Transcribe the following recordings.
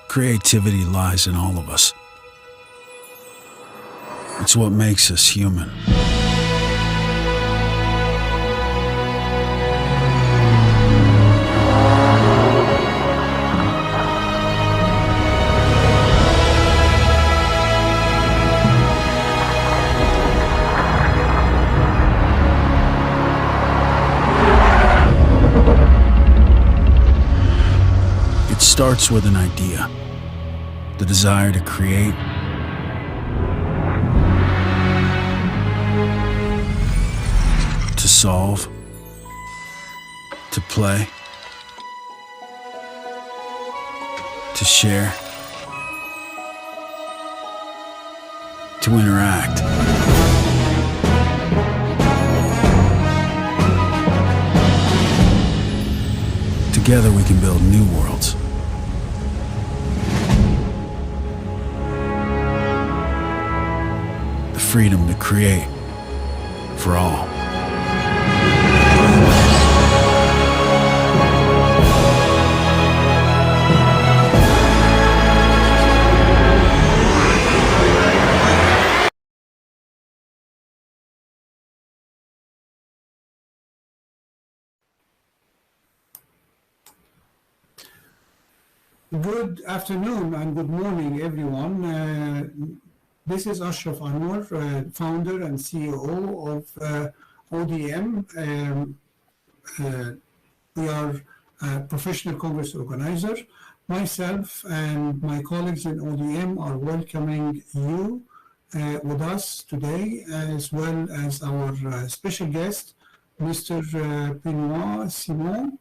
Creativity lies in all of us. It's what makes us human. It starts with an idea, the desire to create, to solve, to play, to share, to interact. Together we can build new worlds. The freedom to create for all. Good afternoon and good morning, everyone. This is Ashraf Anwar, founder and CEO of ODM. We are a professional congress organizer. Myself and my colleagues in ODM are welcoming you with us today, as well as our special guest, Mr. Benoit Simon.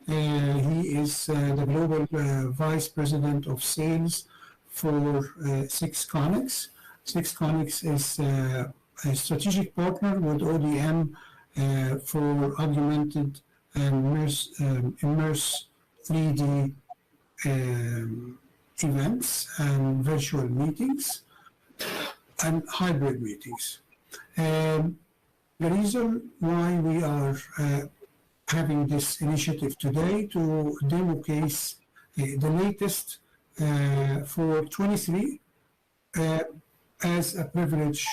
He is the Global Vice President of Sales for SixConnex. SixConnex is a strategic partner with ODM for augmented and immersive 3D events and virtual meetings and hybrid meetings. The reason why we are having this initiative today to demo case the latest for 23 as a privilege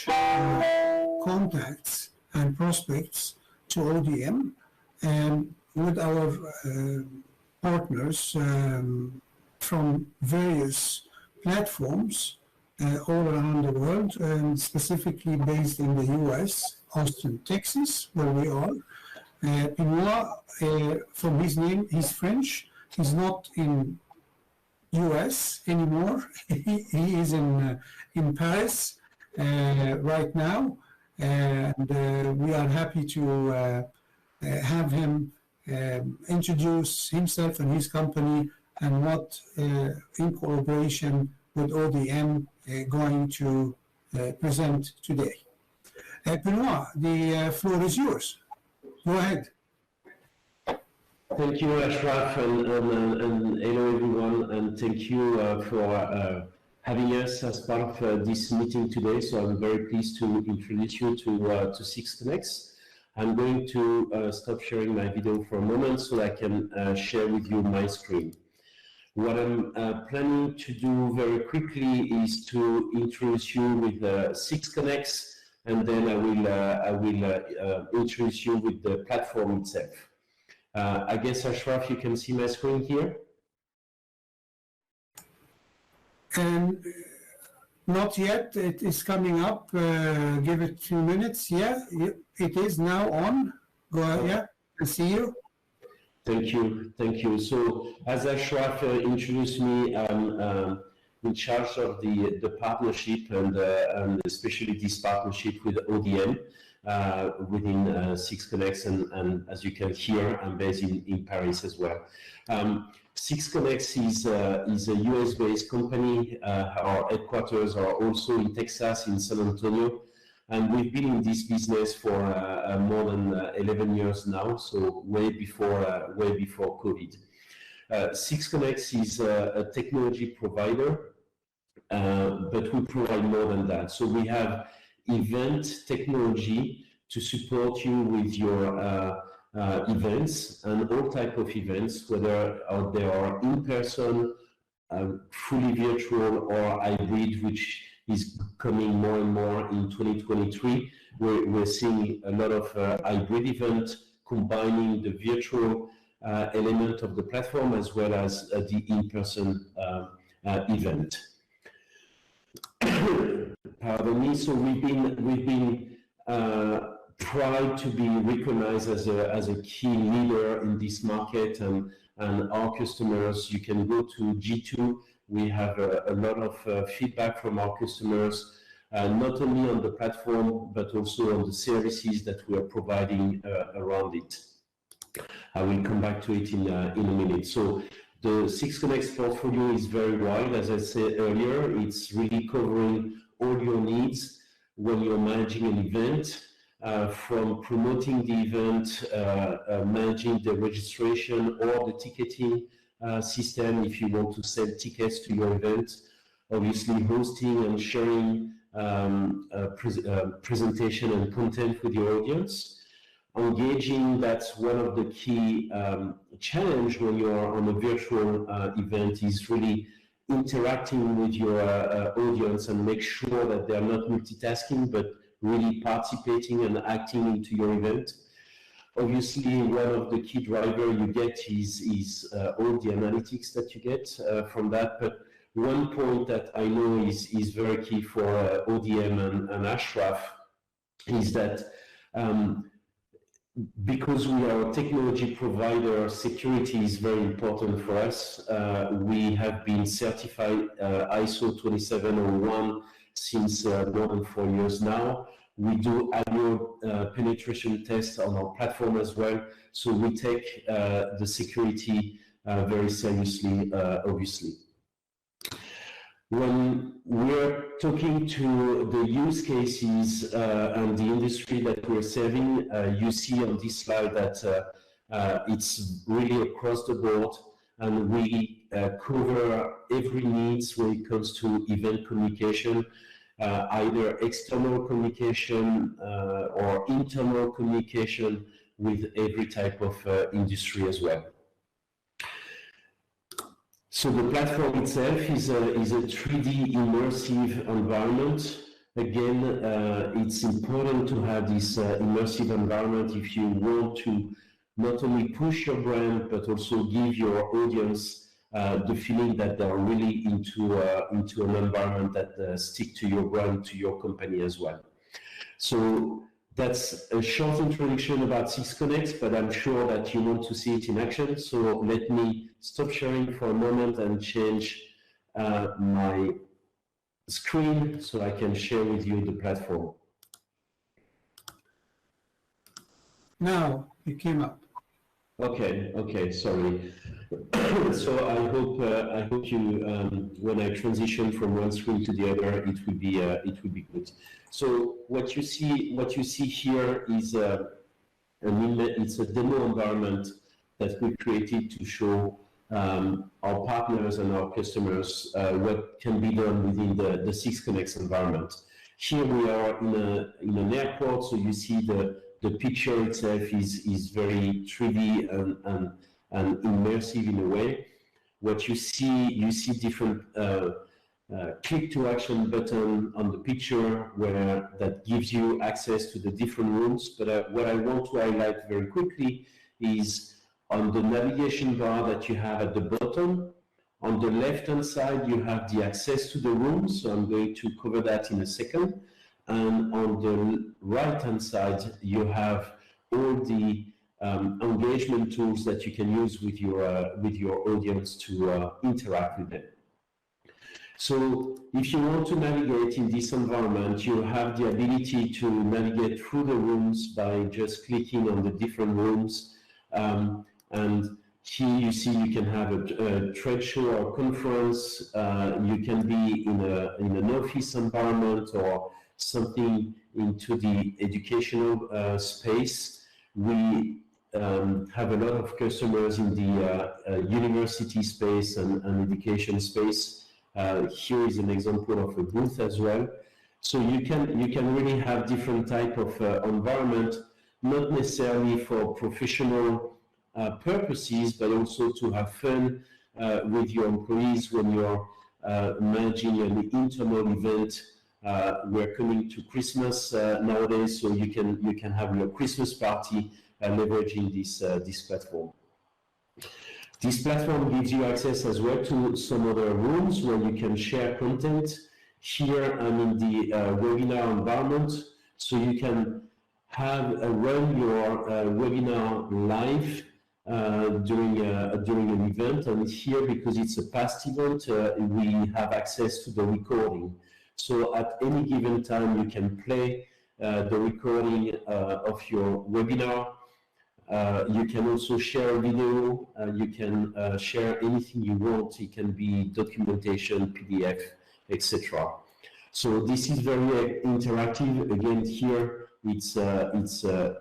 contacts and prospects to ODM with our partners from various platforms all around the world, and specifically based in the US, Austin, Texas, where we are. Benoit, from his name, he's French. He's not in US anymore. He is in Paris right now, and we are happy to have him introduce himself and his company and what in cooperation with ODM going to present today. Benoit, the floor is yours. Go ahead. Thank you, Ashraf, and hello everyone, and thank you for having us as part of this meeting today. So I'm very pleased to introduce you to SixConnex. I'm going to stop sharing my video for a moment so I can share with you my screen. What I'm planning to do very quickly is to introduce you with SixConnex, and then I will introduce you with the platform itself. I guess, Ashraf, you can see my screen here? Not yet. It is coming up. Give it a few minutes. Yeah, it is now on. Go ahead. Yeah, I see you. Thank you. Thank you. So, as Ashraf introduced me, I'm in charge of the partnership and especially this partnership with ODM within SixConnex, and as you can hear, I'm based in Paris as well. SixConnex is a US-based company. Our headquarters are also in Texas, in San Antonio, and we've been in this business for more than 11 years now, so way before COVID. SixConnex is a technology provider, but we provide more than that. So we have event technology to support you with your events and all type of events, whether they are in person, fully virtual or hybrid, which is coming more and more in 2023. We're seeing a lot of hybrid events combining the virtual element of the platform as well as the in-person event. Pardon me. So we've been proud to be recognized as a key leader in this market, and our customers. You can go to G2. We have a lot of feedback from our customers, not only on the platform but also on the services that we are providing around it. I will come back to it in a minute. So the 6Connect portfolio is very wide. As I said earlier, it's really covering all your needs when you're managing an event, from promoting the event, managing the registration or the ticketing system if you want to sell tickets to your event, obviously hosting and sharing presentation and content with your audience. Engaging, that's one of the key challenge when you're on a virtual event, is really interacting with your audience and make sure that they're not multitasking but really participating and acting into your event. Obviously, one of the key drivers you get is all the analytics that you get from that. But one point that I know is very key for ODM and Ashraf is that because we are a technology provider, security is very important for us. We have been certified ISO 27001 since more than 4 years now. We do annual penetration tests on our platform as well. So we take the security very seriously, obviously. When we're talking to the use cases and the industry that we're serving, you see on this slide that it's really across the board, and we cover every needs when it comes to event communication, either external communication or internal communication with every type of industry as well. So the platform itself is a 3D immersive environment. Again, it's important to have this immersive environment if you want to not only push your brand, but also give your audience the feeling that they're really into an environment that stick to your brand, to your company as well. So that's a short introduction about 6Connect, but I'm sure that you want to see it in action. So let me stop sharing for a moment and change my screen so I can share with you the platform. Now it came up. Okay, sorry. So I hope you, when I transition from one screen to the other, it will be good. So what you see here is it's a demo environment that we created to show our partners and our customers what can be done within the 6Connect environment. Here we are in an airport, so you see the picture itself is very 3D and immersive in a way. What you see different click to action button on the picture that gives you access to the different rooms. But what I want to highlight very quickly is on the navigation bar that you have at the bottom. On the left-hand side, you have the access to the rooms. So I'm going to cover that in a second. And on the right-hand side, you have all the engagement tools that you can use with your audience to interact with them. So if you want to navigate in this environment, you have the ability to navigate through the rooms by just clicking on the different rooms. And here you see you can have a trade show or conference. You can be in an office environment or something into the educational space. We have a lot of customers in the university space and education space. Here is an example of a booth as well. So you can really have different type of environment, not necessarily for professional purposes, but also to have fun with your employees when you're managing an internal event. We're coming to Christmas nowadays, so you can have your Christmas party leveraging this platform. This platform gives you access as well to some other rooms where you can share content. Here I'm in the webinar environment, so you can have run your webinar live during an event. And here, because it's a past event, we have access to the recording. So at any given time, you can play the recording of your webinar. You can also share a video, you can share anything you want. It can be documentation, PDF, etc. So this is very interactive. Again, here it's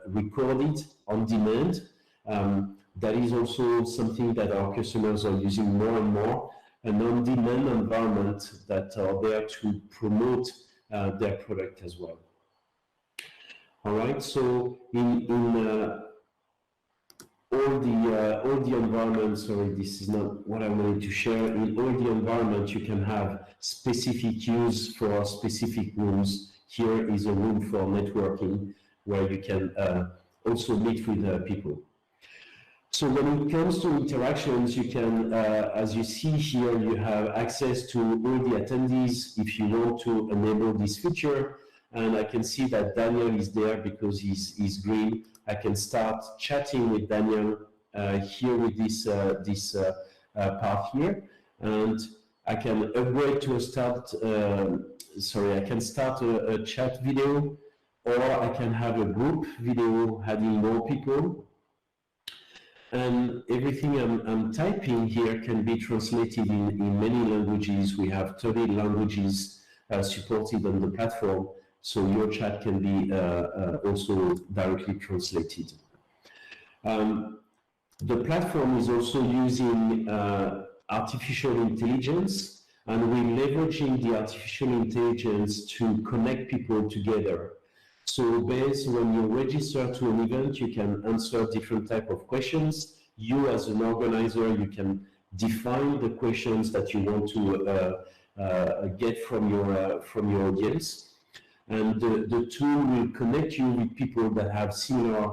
recorded on demand. That is also something that our customers are using more and more, an on-demand environment that are there to promote their product as well. All right, so in all the environments, sorry, this is not what I wanted to share. In all the environments, you can have specific use for specific rooms. Here is a room for networking where you can also meet with people. So when it comes to interactions, you can, as you see here, you have access to all the attendees if you want to enable this feature. And I can see that Daniel is there because he's green. I can start chatting with Daniel here with this part here, and I can upgrade to a start. I can start a chat video, or I can have a group video adding more people. And everything I'm typing here can be translated in many languages. We have 30 languages supported on the platform. So your chat can be also directly translated. The platform is also using artificial intelligence, and we're leveraging the artificial intelligence to connect people together. So based when you register to an event, you can answer different type of questions. You as an organizer, you can define the questions that you want to get from your audience. And the tool will connect you with people that have similar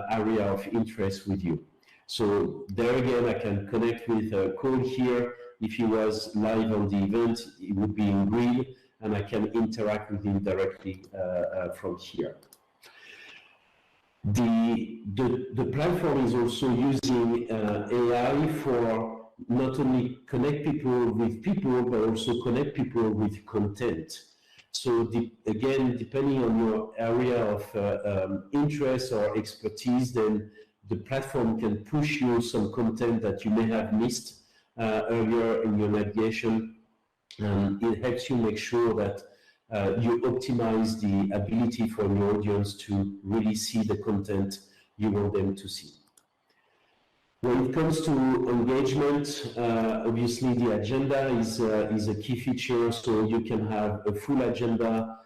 area of interest with you. So there again, I can connect with Cole here. If he was live on the event, it would be in green, and I can interact with him directly from here. The platform is also using AI for not only connect people with people, but also connect people with content. So again, depending on your area of interest or expertise, then the platform can push you some content that you may have missed earlier in your navigation. And it helps you make sure that you optimize the ability for your audience to really see the content you want them to see. When it comes to engagement, obviously the agenda is a key feature, so you can have a full agenda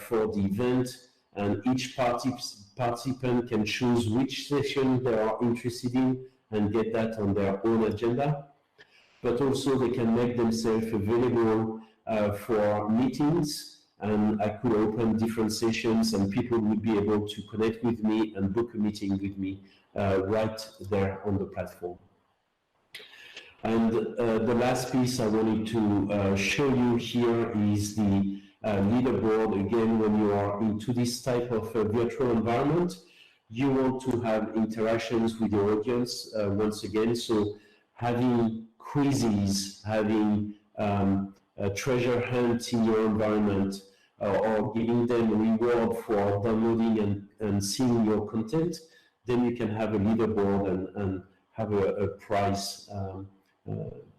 for the event, and each participant can choose which session they are interested in and get that on their own agenda. But also they can make themselves available for meetings, and I could open different sessions and people would be able to connect with me and book a meeting with me right there on the platform. And the last piece I wanted to show you here is the leaderboard. Again, when you are into this type of virtual environment, you want to have interactions with your audience once again. So having quizzes, having a treasure hunt in your environment, or giving them a reward for downloading and seeing your content, then you can have a leaderboard and have a prize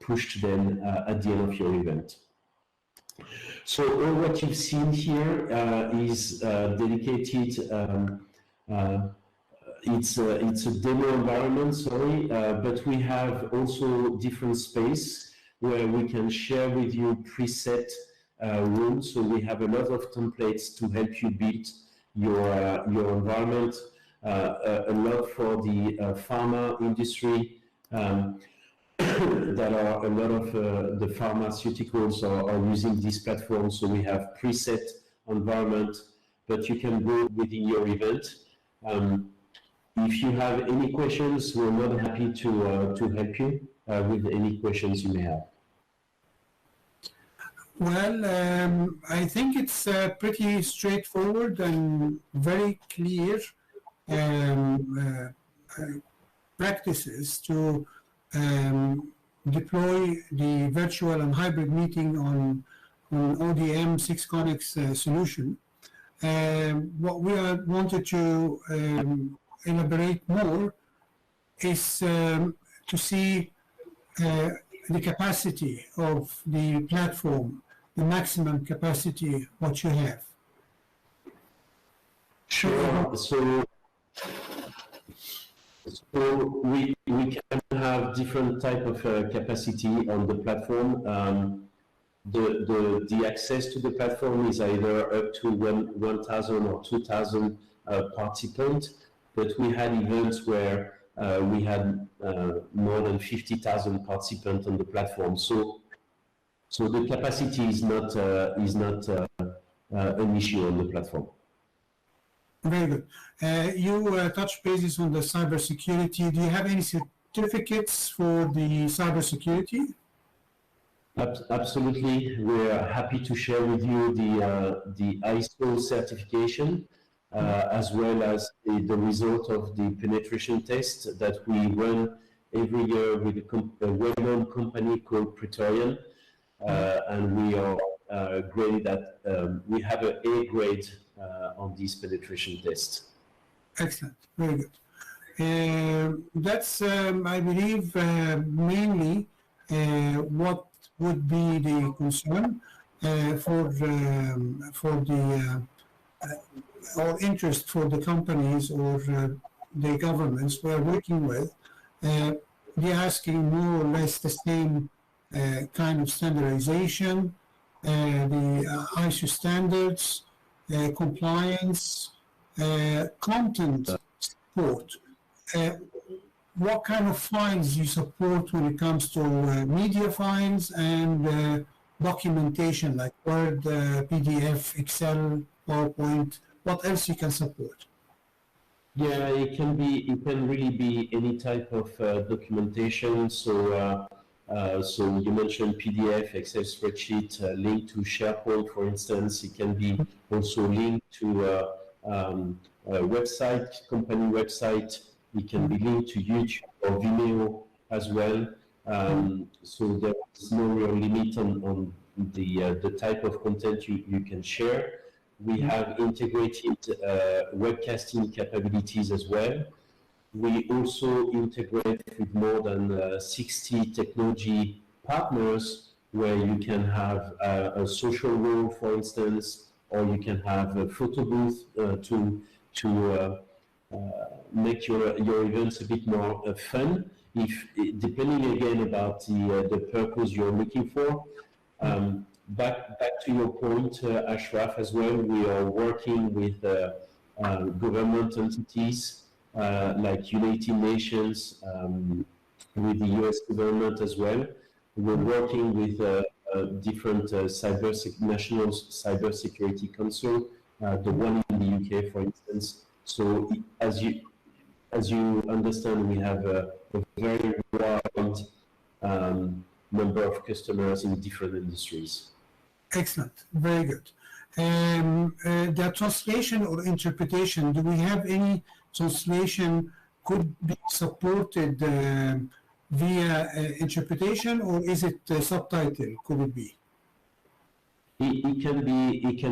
pushed then at the end of your event. So all what you've seen here is dedicated, it's a demo environment, sorry, but we have also different space where we can share with you preset room. So we have a lot of templates to help you build your environment. A lot for the pharma industry. That are a lot of the pharmaceuticals are using this platform. So we have preset environment, but you can go within your event. If you have any questions, we're more than happy to help you with any questions you may have. Well, I think it's pretty straightforward and very clear practices to deploy the virtual and hybrid meeting on ODM 6CONNEX solution. What we wanted to elaborate more is to see the capacity of the platform, the maximum capacity what you have. Sure. So we can have different type of capacity on the platform. The access to the platform is either up to 1,000 or 2,000 participants, but we had events where we had more than 50,000 participants on the platform. So the capacity is not an issue on the platform. Very good. You touched bases on the cybersecurity. Do you have any certificates for the cybersecurity? Absolutely. We're happy to share with you the ISO certification, as well as the result of the penetration test that we run every year with a well-known company called Praetorian. And we are graded that we have an A grade on this penetration test. Excellent, very good. That's, I believe, mainly what would be the concern for the or interest for the companies or the governments we are working with. They're asking more or less the same kind of standardization, the ISO standards, compliance, content support. What kind of files you support when it comes to media files and documentation like Word, PDF, Excel, PowerPoint? What else you can support? Yeah, it can really be any type of documentation. So you mentioned PDF, Excel spreadsheet, linked to SharePoint, for instance. It can be also linked to a website, company website. It can be linked to YouTube or Vimeo as well. So there is no real limit on the type of content you can share. We have integrated webcasting capabilities as well. We also integrate with more than 60 technology partners where you can have a social wall, for instance, or you can have a photo booth to make your events a bit more fun, depending again about the purpose you're looking for. Back to your point, Ashraf, as well, we are working with government entities like United Nations, with the US government as well. We're working with different national cybersecurity council, the one in the UK, for instance. So as you understand, we have a very wide number of customers in different industries. Excellent, very good. The translation or interpretation, do we have any translation could be supported via interpretation, or is it subtitle? Could it be? It can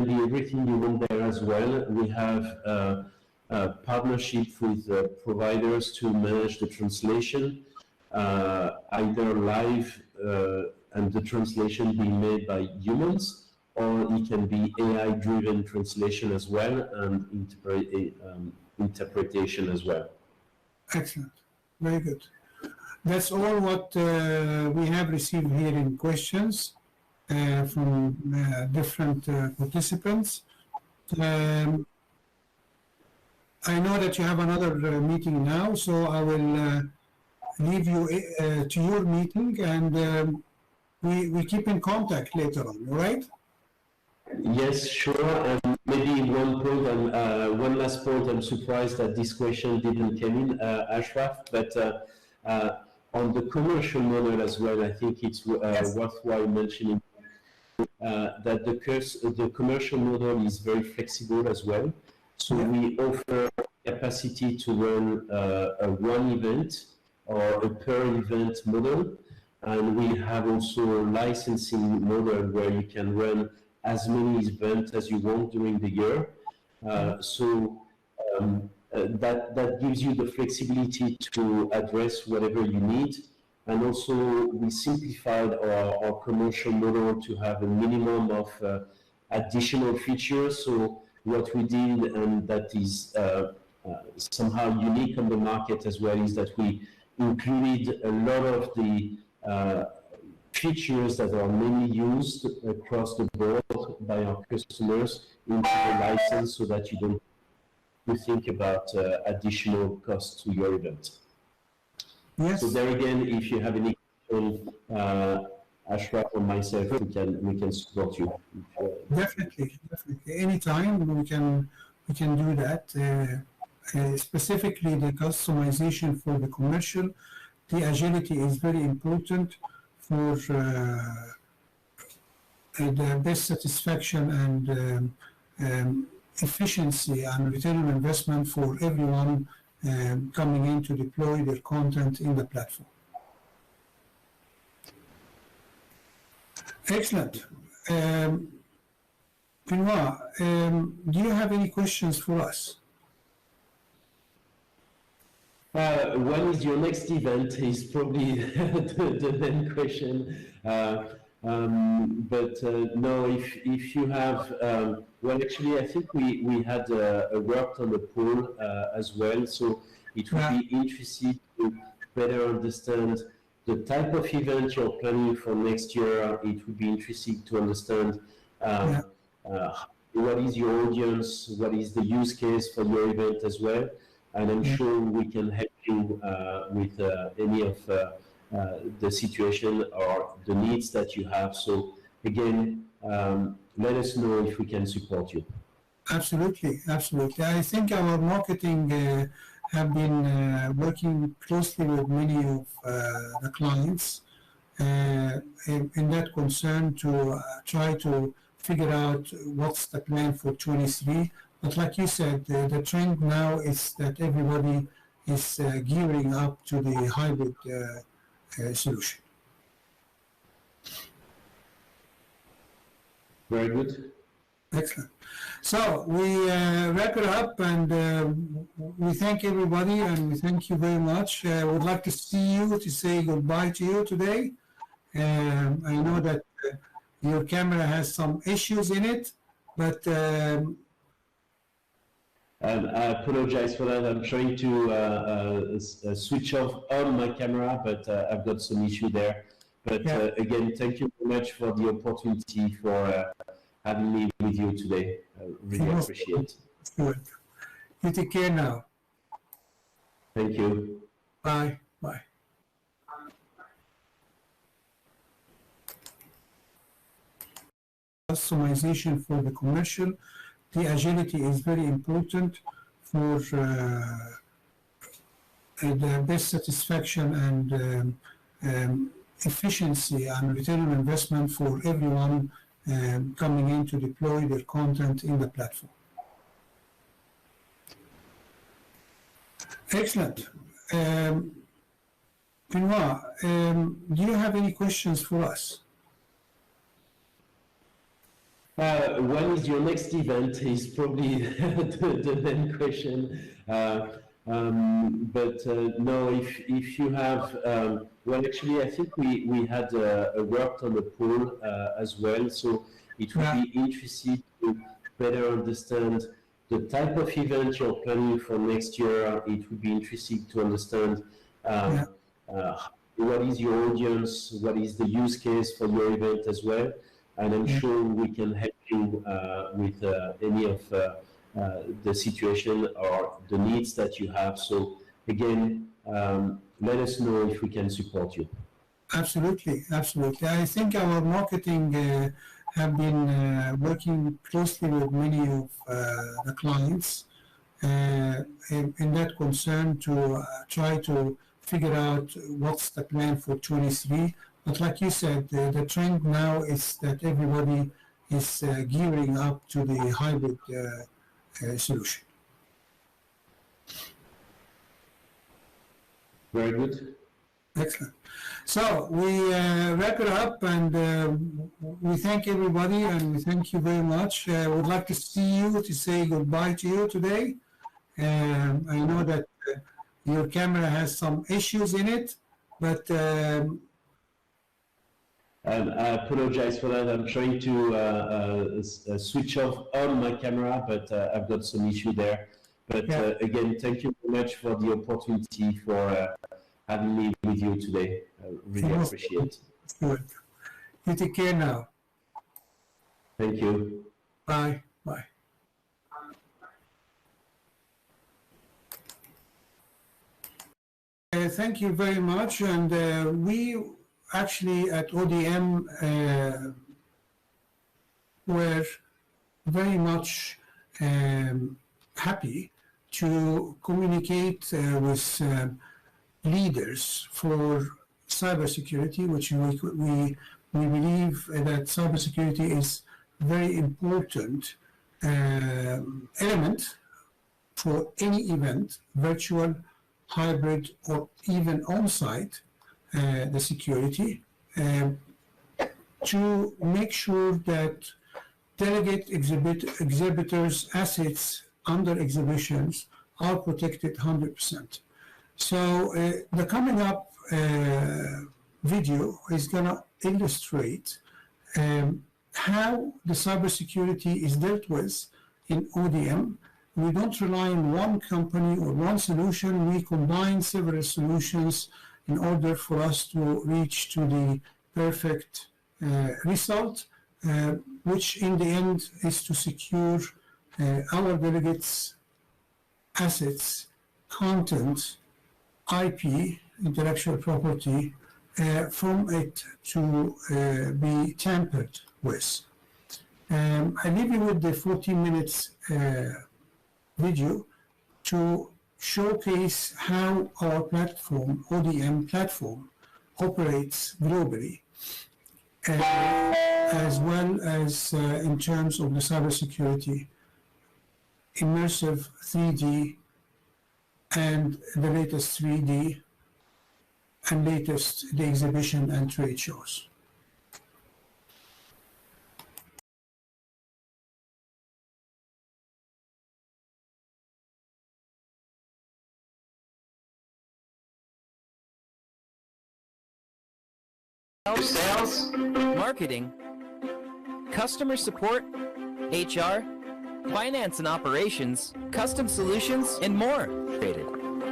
be everything you want there as well. We have a partnership with providers to manage the translation, either live and the translation being made by humans, or it can be AI-driven translation as well and interpretation as well. Excellent, very good. That's all what we have received here in questions. from different participants. I know that you have another meeting now, so I will leave you to your meeting, and we keep in contact later on, all right? Yes, sure. And maybe one last point. I'm surprised that this question didn't come in, Ashraf, but on the commercial model as well, I think it's Yes. worthwhile mentioning that the commercial model is very flexible as well. So we offer capacity to run a one event or a per event model, and we have also a licensing model where you can run as many events as you want during the year. That gives you the flexibility to address whatever you need. And also we simplified our commercial model to have a minimum of additional features. So what we did, and that is somehow unique on the market as well, is that we included a lot of the features that are mainly used across the board by our customers into the license, so that you don't think about additional costs to your event. Yes. So there again, if you have any questions, Ashraf or myself, we can support you. Definitely. Anytime we can do that. Specifically, the customization for the commercial, the agility is very important for the best satisfaction and efficiency and return on investment for everyone coming in to deploy their content in the platform. Excellent. Benoit, do you have any questions for us? When is your next event is probably the main question. But no, if you have, well, actually, I think we had worked on the poll as well, so it would be interesting to better understand the type of event you're planning for next year. It would be interesting to understand what is your audience, what is the use case for your event as well, and I'm sure we can help you with any of the situation or the needs that you have. So again, let us know if we can support you. Absolutely. I think our marketing have been working closely with many of the clients in that concern to try to figure out what's the plan for 23. But like you said, the trend now is that everybody is gearing up to the hybrid solution. Very good. Excellent. So we wrap it up, and we thank everybody, and we thank you very much. I would like to see you, to say goodbye to you today. I know that your camera has some issues in it, but I apologize for that. I'm trying to switch off on my camera, but I've got some issue there. But again, thank you very much for the opportunity for having me with you today. I really appreciate it. You take care now. Thank you. Bye. Bye. Customization for the commercial, the agility is very important for the best satisfaction and efficiency and return on investment for everyone coming in to deploy their content in the platform. Excellent. Benoit, do you have any questions for us? When is your next event is probably the main question. But no, if you have, well, actually, I think we had worked on the poll as well, so it would be interesting to better understand the type of event you're planning for next year. It would be interesting to understand what is your audience, what is the use case for your event as well, and I'm sure we can help you with any of the situation or the needs that you have. So again, let us know if we can support you. Absolutely, absolutely. I think our marketing have been working closely with many of the clients in that concern to try to figure out what's the plan for 23. But like you said, the trend now is that everybody is gearing up to the hybrid solution. Very good. Excellent. So we wrap it up, and we thank everybody, and we thank you very much. I would like to see you to say goodbye to you today. I know that your camera has some issues in it, but I apologize for that. I'm trying to switch off on my camera, but I've got some issue there. But again, thank you very much for the opportunity for having me with you today. I really appreciate it. Good. You take care now. Thank you. Bye. Bye. Thank you very much. And we actually at ODM were very much happy to communicate with leaders for cybersecurity, which we believe that cybersecurity is very important element for any event, virtual, hybrid, or even on-site, the security, to make sure that delegate exhibitors' assets under exhibitions are protected 100%. So the coming up video is going to illustrate how the cybersecurity is dealt with in ODM. We don't rely on one company or one solution. We combine several solutions in order for us to reach to the perfect result, which in the end is to secure our delegates' assets, content, IP, intellectual property, from it to be tampered with. I leave you with the 14 minutes video to showcase how our platform, ODM platform, operates globally, as well as in terms of the cybersecurity, immersive 3D, and the latest 3D, and latest the exhibition and trade shows. Sales, marketing, customer support, HR, finance and operations, custom solutions, and more.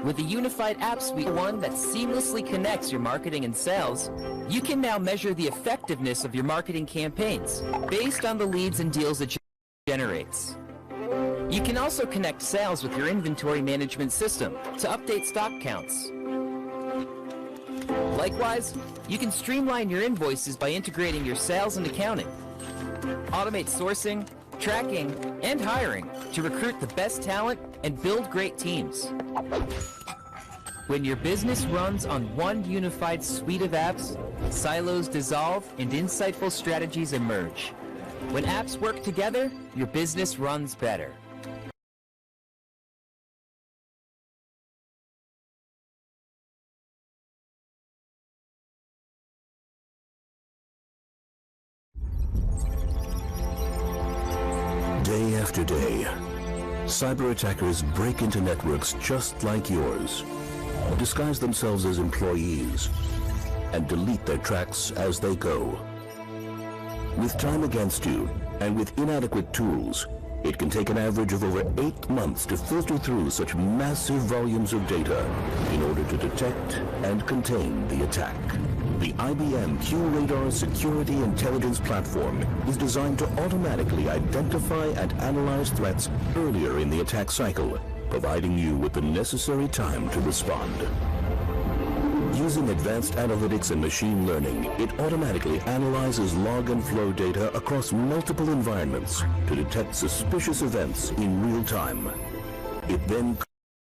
With a unified app suite, one that seamlessly connects your marketing and sales, you can now measure the effectiveness of your marketing campaigns based on the leads and deals it generates. You can also connect sales with your inventory management system to update stock counts. Likewise, you can streamline your invoices by integrating your sales and accounting, automate sourcing, tracking, and hiring to recruit the best talent and build great teams. When your business runs on one unified suite of apps, silos dissolve and insightful strategies emerge. When apps work together, your business runs better. Day after day, cyber attackers break into networks just like yours, disguise themselves as employees, and delete their tracks as they go. With time against you, and with inadequate tools, it can take an average of over 8 months to filter through such massive volumes of data in order to detect and contain the attack. The IBM QRadar Security Intelligence Platform is designed to automatically identify and analyze threats earlier in the attack cycle, providing you with the necessary time to respond. Using advanced analytics and machine learning, it automatically analyzes log and flow data across multiple environments to detect suspicious events in real time. It then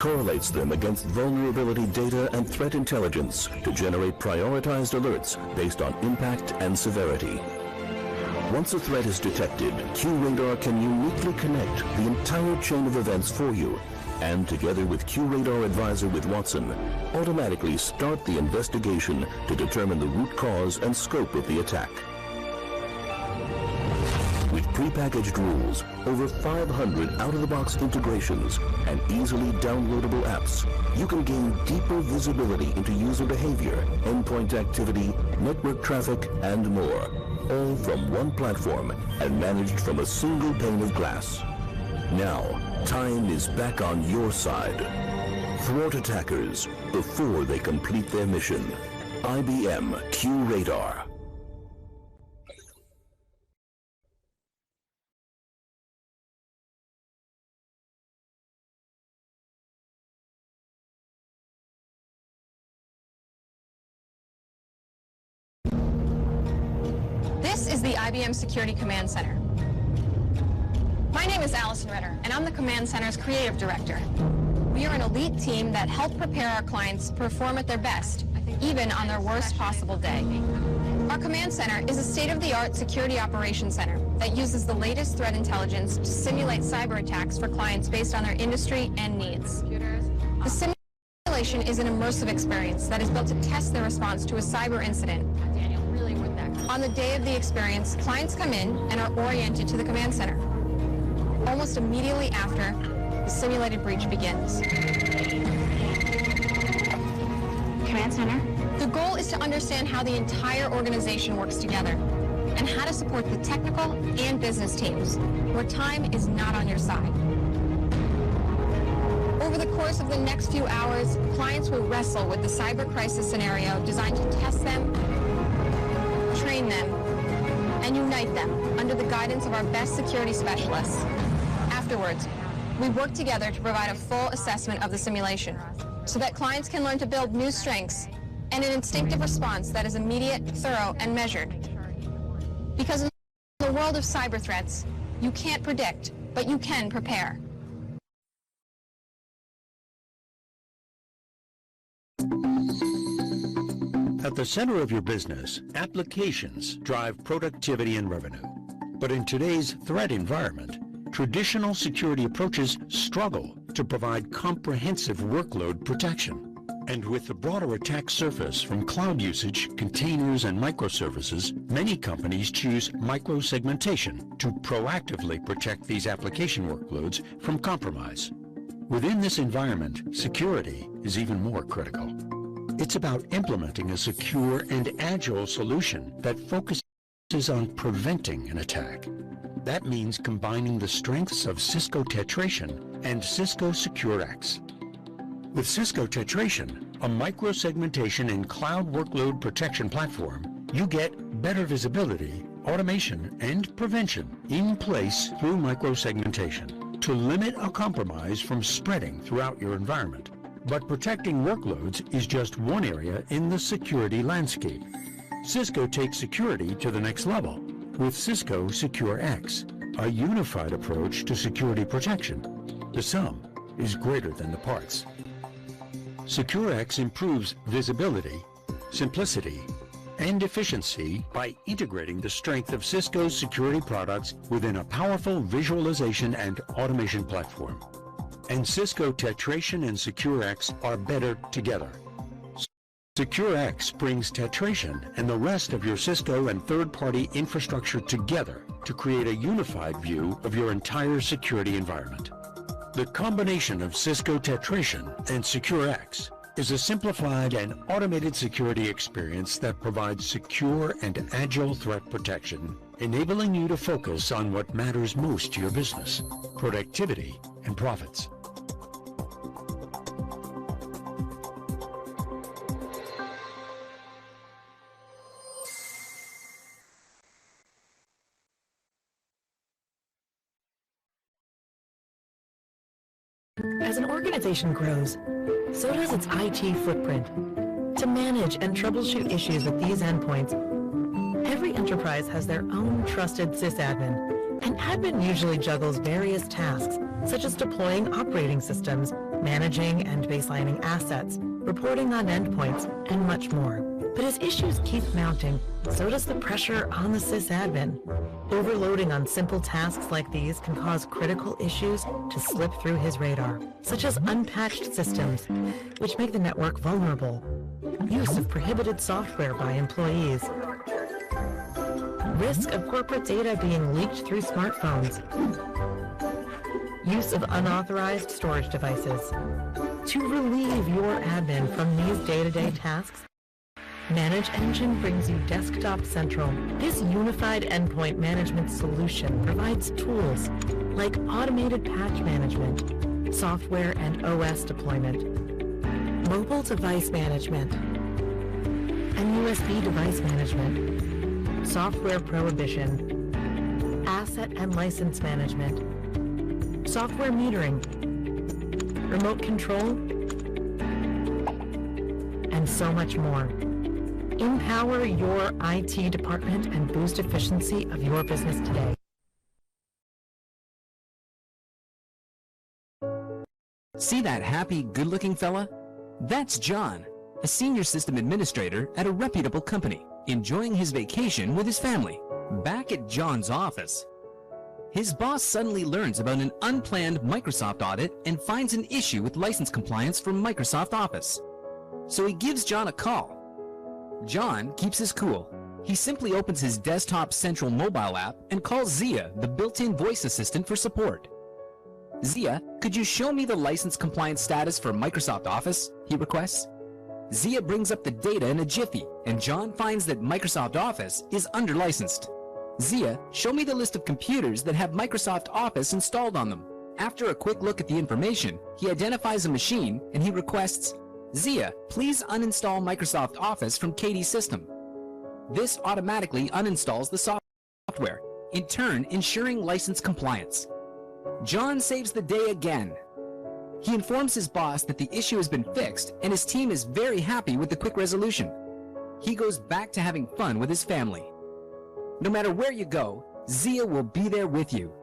correlates them against vulnerability data and threat intelligence to generate prioritized alerts based on impact and severity. Once a threat is detected, QRadar can uniquely connect the entire chain of events for you, and together with QRadar Advisor with Watson, automatically start the investigation to determine the root cause and scope of the attack. With prepackaged rules, over 500 out-of-the-box integrations, and easily downloadable apps, you can gain deeper visibility into user behavior, endpoint activity, network traffic, and more, all from one platform and managed from a single pane of glass. Now, time is back on your side. Thwart attackers before they complete their mission. IBM QRadar. This is the IBM Security Command Center. My name is Allison Ritter, and I'm the Command Center's Creative Director. We are an elite team that help prepare our clients to perform at their best, even on their worst possible day. Our Command Center is a state-of-the-art security operations center that uses the latest threat intelligence to simulate cyber attacks for clients based on their industry and needs. The simulation is an immersive experience that is built to test their response to a cyber incident. On the day of the experience, clients come in and are oriented to the Command Center. Almost immediately after, the simulated breach begins. Command Center. The goal is to understand how the entire organization works together and how to support the technical and business teams where time is not on your side. Over the course of the next few hours, clients will wrestle with the cyber crisis scenario designed to test them, train them, and unite them under the guidance of our best security specialists. Afterwards, we work together to provide a full assessment of the simulation so that clients can learn to build new strengths and an instinctive response that is immediate, thorough, and measured. Because in the world of cyber threats, you can't predict, but you can prepare. At the center of your business, applications drive productivity and revenue. But in today's threat environment, traditional security approaches struggle to provide comprehensive workload protection. And with the broader attack surface from cloud usage, containers, and microservices, many companies choose microsegmentation to proactively protect these application workloads from compromise. Within this environment, security is even more critical. It's about implementing a secure and agile solution that focuses on preventing an attack. That means combining the strengths of Cisco Tetration and Cisco SecureX. With Cisco Tetration, a microsegmentation and cloud workload protection platform, you get better visibility, automation, and prevention in place through microsegmentation to limit a compromise from spreading throughout your environment. But protecting workloads is just one area in the security landscape. Cisco takes security to the next level with Cisco SecureX, a unified approach to security protection. The sum is greater than the parts. SecureX improves visibility, simplicity, and efficiency by integrating the strength of Cisco's security products within a powerful visualization and automation platform. And Cisco Tetration and SecureX are better together. SecureX brings Tetration and the rest of your Cisco and third-party infrastructure together to create a unified view of your entire security environment. The combination of Cisco Tetration and SecureX is a simplified and automated security experience that provides secure and agile threat protection, enabling you to focus on what matters most to your business: productivity and profits. As an organization grows, so does its IT footprint. To manage and troubleshoot issues with these endpoints, every enterprise has their own trusted sysadmin. An admin usually juggles various tasks, such as deploying operating systems, managing and baselining assets, reporting on endpoints, and much more. But as issues keep mounting, so does the pressure on the sysadmin. Overloading on simple tasks like these can cause critical issues to slip through his radar, such as unpatched systems, which make the network vulnerable, use of prohibited software by employees, risk of corporate data being leaked through smartphones, use of unauthorized storage devices. To relieve your admin from these day-to-day tasks, Manage Engine brings you Desktop Central. This unified endpoint management solution provides tools like automated patch management, software and OS deployment, mobile device management, and USB device management, software prohibition, asset and license management, software metering, remote control, and so much more. Empower your IT department and boost efficiency of your business today. See that happy, good-looking fella? That's John, a senior system administrator at a reputable company, enjoying his vacation with his family. Back at John's office, his boss suddenly learns about an unplanned Microsoft audit and finds an issue with license compliance from Microsoft Office. So he gives John a call. John keeps his cool. He simply opens his Desktop Central mobile app and calls Zia, the built-in voice assistant, for support. Zia, could you show me the license compliance status for Microsoft Office? He requests. Zia brings up the data in a jiffy, and John finds that Microsoft Office is under-licensed. Zia, show me the list of computers that have Microsoft Office installed on them. After a quick look at the information, he identifies a machine and he requests, Zia, please uninstall Microsoft Office from Katie's system. This automatically uninstalls the software, in turn ensuring license compliance. John saves the day again. He informs his boss that the issue has been fixed and his team is very happy with the quick resolution. He goes back to having fun with his family. No matter where you go, Zia will be there with you.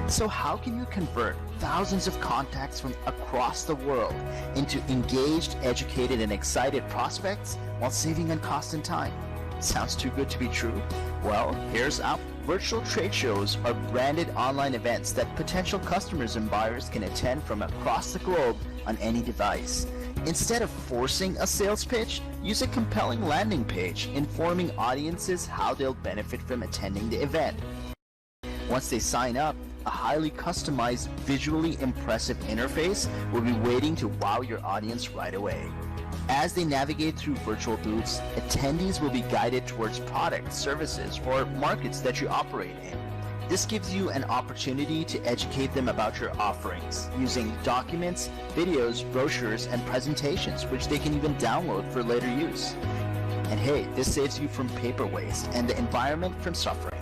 So how can you convert thousands of contacts from across the world into engaged, educated, and excited prospects while saving on cost and time? Sounds too good to be true? Well, here's how. Virtual trade shows are branded online events that potential customers and buyers can attend from across the globe on any device. Instead of forcing a sales pitch, use a compelling landing page informing audiences how they'll benefit from attending the event. Once they sign up, a highly customized, visually impressive interface will be waiting to wow your audience right away. As they navigate through virtual booths, attendees will be guided towards products, services, or markets that you operate in. This gives you an opportunity to educate them about your offerings using documents, videos, brochures, and presentations, which they can even download for later use. And hey, this saves you from paper waste and the environment from suffering.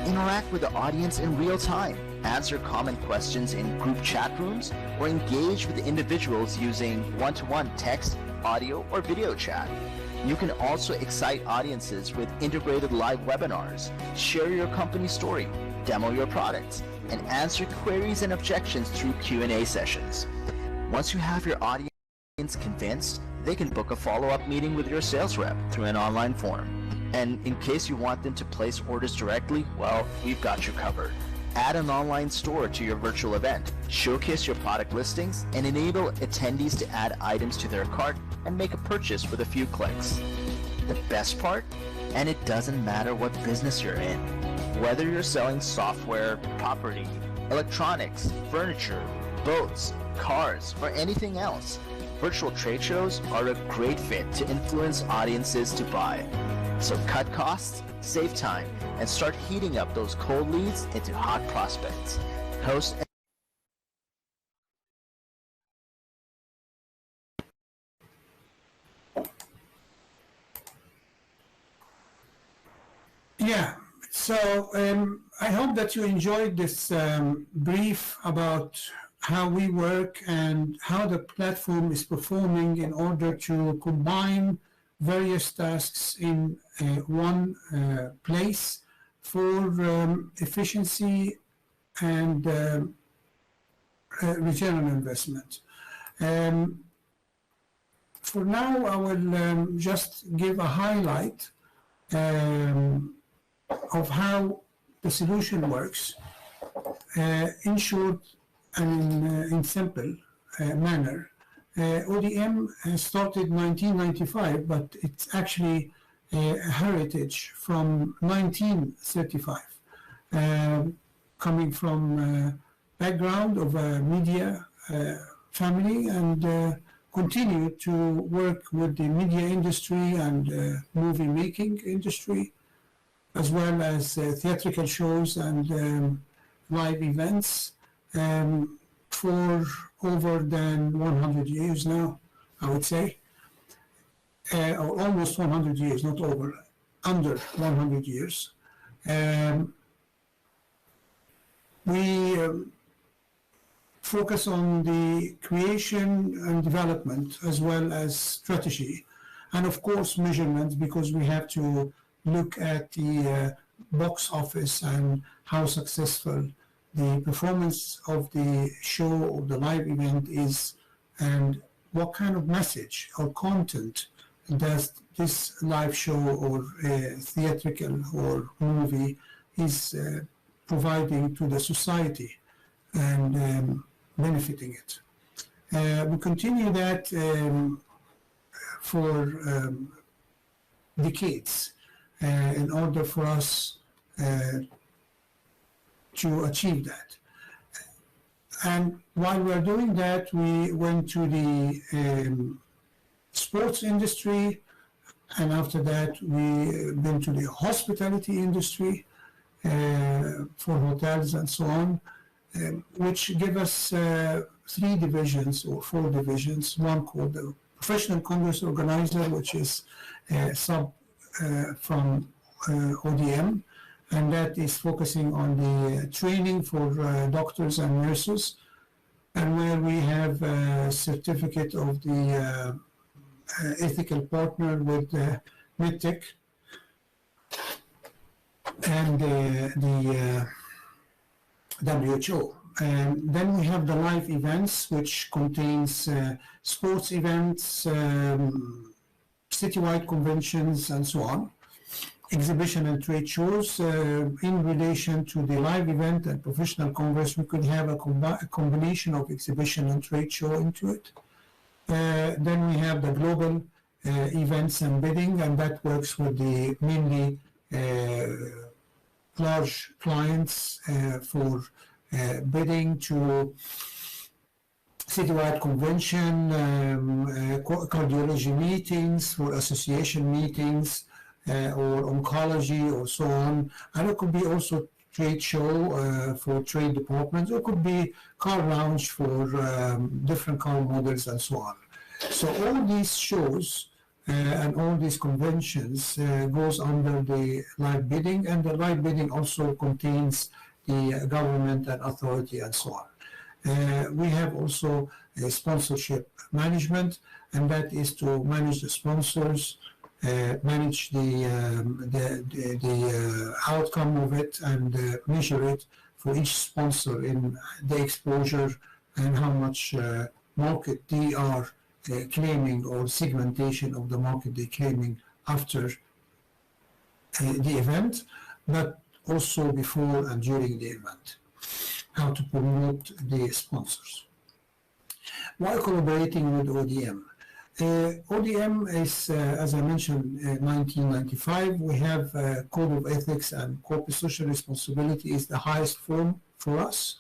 Interact with the audience in real time, answer common questions in group chat rooms, or engage with individuals using one-to-one text, audio, or video chat. You can also excite audiences with integrated live webinars, share your company story, demo your products, and answer queries and objections through Q&A sessions. Once you have your audience convinced, they can book a follow-up meeting with your sales rep through an online form. And in case you want them to place orders directly, well, we've got you covered. Add an online store to your virtual event, showcase your product listings, and enable attendees to add items to their cart and make a purchase with a few clicks. The best part? And it doesn't matter what business you're in. Whether you're selling software, property, electronics, furniture, boats, cars, or anything else, virtual trade shows are a great fit to influence audiences to buy. So cut costs, save time, and start heating up those cold leads into hot prospects. Host Yeah, so I hope that you enjoyed this brief about how we work and how the platform is performing in order to combine various tasks in one place for efficiency and return on investment. For now, I will just give a highlight of how the solution works in short and in simple manner. ODM started in 1995, but it's actually a heritage from 1935, coming from background of a media family, and continue to work with the media industry and movie making industry, as well as theatrical shows and live events for over than 100 years now, I would say, or almost 100 years, not over, under 100 years. We focus on the creation and development as well as strategy, and of course measurement, because we have to look at the box office and how successful the performance of the show or the live event is, and what kind of message or content does this live show or theatrical or movie is providing to the society and benefiting it. We continue that for decades in order for us to achieve that. And while we're doing that, we went to the sports industry, and after that we went to the hospitality industry for hotels and so on, which give us 3 divisions or 4 divisions. One called the Professional Congress Organizer, which is sub from ODM, and that is focusing on the training for doctors and nurses, and where we have a certificate of the ethical partner with MedTech, WHO. Then we have the live events, which contains sports events, citywide conventions, and so on. Exhibition and trade shows. In relation to the live event and professional congress, we could have a combination of exhibition and trade show into it. Then we have the global events and bidding, and that works with the mainly large clients for bidding to citywide convention, cardiology meetings, for association meetings, or oncology, or so on. And it could be also trade show for trade departments, or it could be car lounge for different car models and so on. So all these shows and all these conventions goes under the live bidding, and the live bidding also contains the government and authority and so on. We have also sponsorship management, and that is to manage the sponsors, manage the outcome of it, and measure it for each sponsor in the exposure and how much market they are claiming, or segmentation of the market they're claiming after the event, but also before and during the event. How to promote the sponsors. While collaborating with ODM. ODM is, as I mentioned, 1995. We have Code of Ethics and Corporate Social Responsibility is the highest form for us.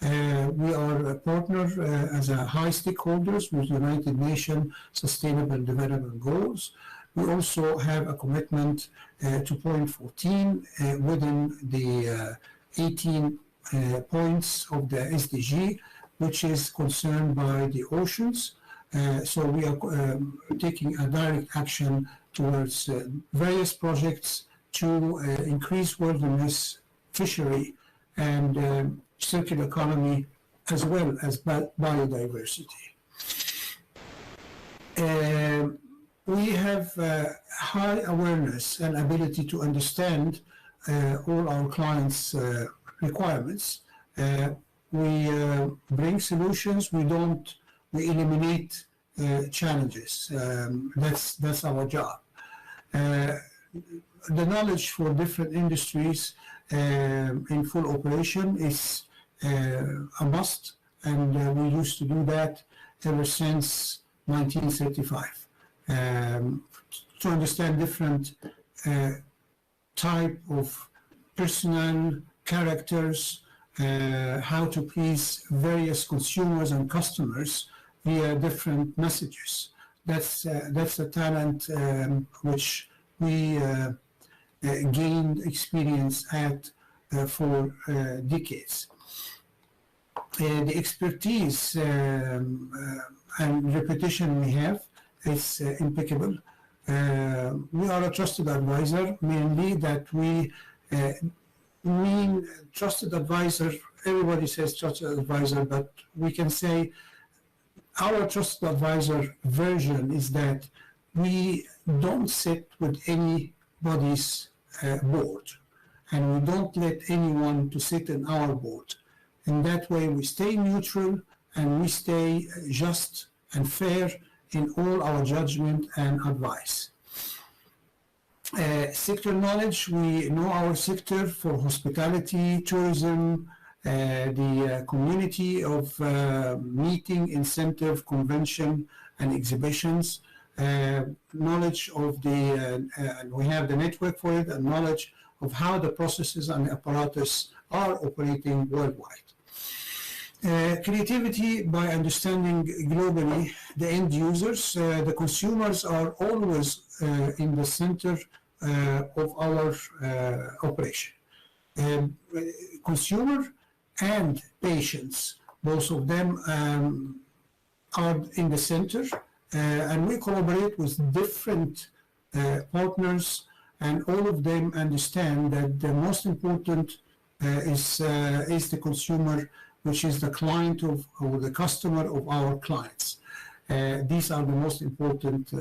We are a partner as a high stakeholders with United Nations Sustainable Development Goals. We also have a commitment to point 14 within the 18 points of the SDG, which is concerned by the oceans. So we are taking a direct action towards various projects to increase wilderness, fishery, and circular economy, as well as biodiversity. We have high awareness and ability to understand all our clients' requirements. We bring solutions. We eliminate challenges. That's our job. The knowledge for different industries in full operation is a must, and we used to do that ever since 1935. To understand different type of personnel, characters, how to please various consumers and customers via different messages. That's a talent which we gained experience at for decades. The expertise and reputation we have is impeccable. We are a trusted advisor, mainly that we mean trusted advisor. Everybody says trusted advisor, but we can say our trusted advisor version is that we don't sit with anybody's board, and we don't let anyone to sit in our board. In that way, we stay neutral and we stay just and fair in all our judgment and advice. Sector knowledge, we know our sector for hospitality, tourism, the community of meeting, incentive, convention, and exhibitions. Knowledge of the, and we have the network for it, and knowledge of how the processes and apparatus are operating worldwide. Creativity by understanding globally the end users. The consumers are always in the center of our operation. Consumer and patients, both of them are in the center, and we collaborate with different partners, and all of them understand that the most important is the consumer, which is the client of, or the customer of our clients. These are the most important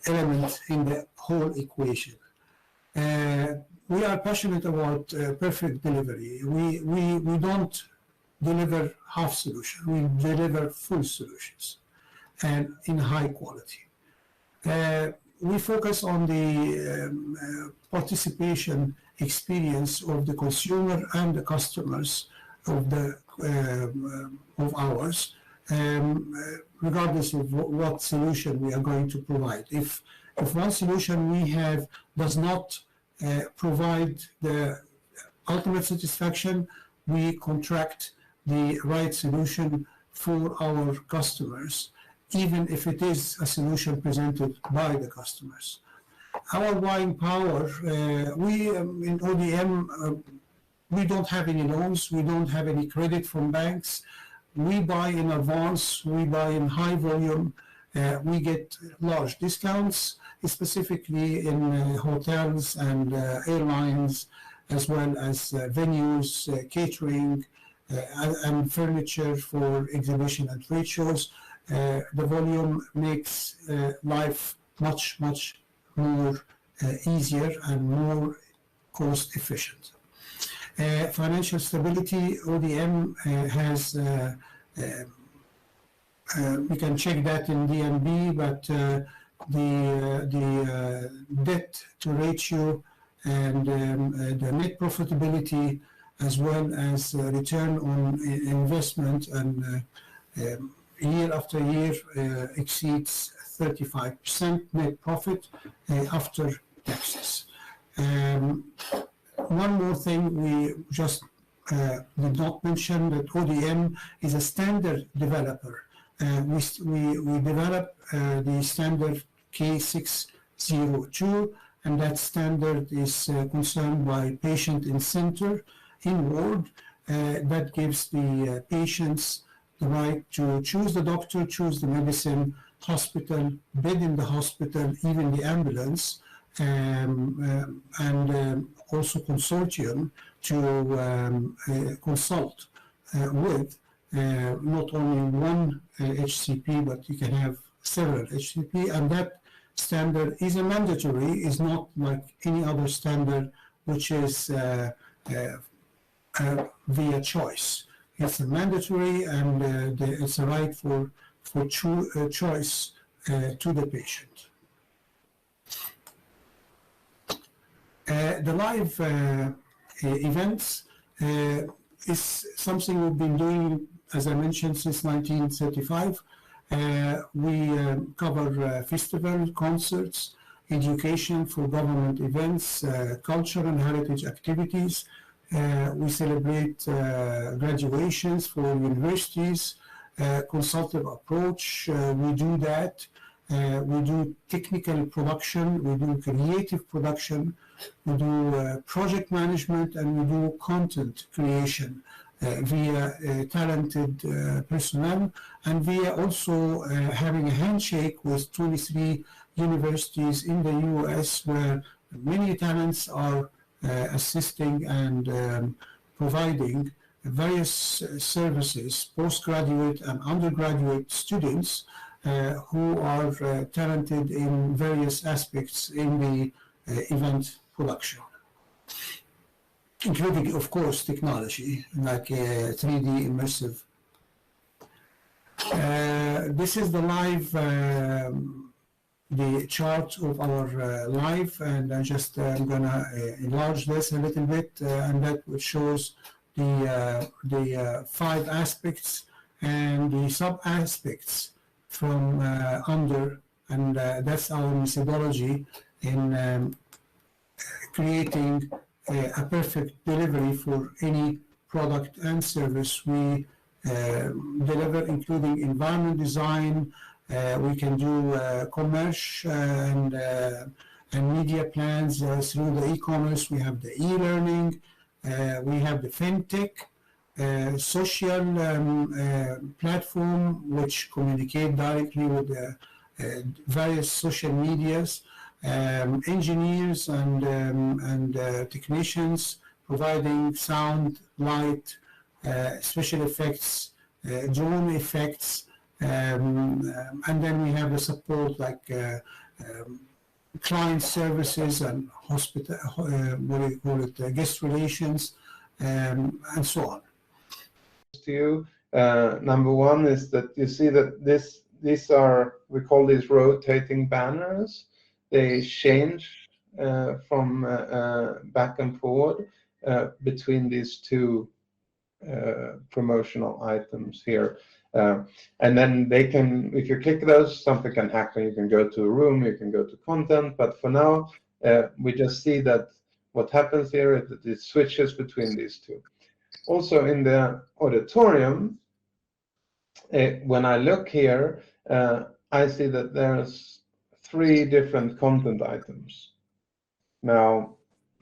elements in the whole equation. we are passionate about perfect delivery. We don't deliver half solution. We deliver full solutions and in high quality. We focus on the participation experience of the consumer and the customers of the of ours, regardless of what solution we are going to provide. If one solution we have does not provide the ultimate satisfaction, we contract the right solution for our customers, even if it is a solution presented by the customers. Our buying power, we in ODM, we don't have any loans, we don't have any credit from banks. We buy in advance, we buy in high volume, we get large discounts, specifically in hotels and airlines, as well as venues, catering, and furniture for exhibition and trade shows. The volume makes life much more easier and more cost efficient. Financial stability, ODM has, we can check that in DNB, but the debt to ratio and the net profitability, as well as return on investment, and year after year exceeds 35% net profit after taxes. One more thing we just did not mention, that ODM is a standard developer. We develop the standard K602, and that standard is concerned by patient in center, in ward. That gives the patients the right to choose the doctor, choose the medicine, hospital, bed in the hospital, even the ambulance, and also consortium to consult with not only one HCP, but you can have several HCP, and that standard is a mandatory, is not like any other standard which is via choice. It's a mandatory, and it's a right for choice to the patient. The live events is something we've been doing, as I mentioned, since 1935. We cover festival, concerts, education for government events, culture and heritage activities. We celebrate graduations for universities, consultative approach, we do that. We do technical production, we do creative production, we do project management, and we do content creation via talented personnel, and via also having a handshake with 23 universities in the US, where many talents are assisting and providing various services, postgraduate and undergraduate students who are talented in various aspects in the event production, including, of course, technology like 3D immersive. This is the live, the chart of our live, and I just I'm gonna enlarge this a little bit, and that shows the 5 aspects and the sub aspects from under, and that's our methodology in creating a perfect delivery for any product and service we deliver, including environment design. We can do commerce and media plans through the e-commerce. We have the e-learning, we have the fintech, social platform which communicate directly with the various social medias, engineers and technicians providing sound, light, special effects, drone effects, and then we have the support like client services and hospital, what do you call it, guest relations, and so on. To you, number one is that you see that these are, we call these rotating banners. They change from back and forward between these two promotional items here. And then they can, if you click those, something can happen. You can go to a room, you can go to content, but for now, we just see that what happens here is that it switches between these two. Also in the auditorium, when I look here, I see that there's 3 different content items. Now,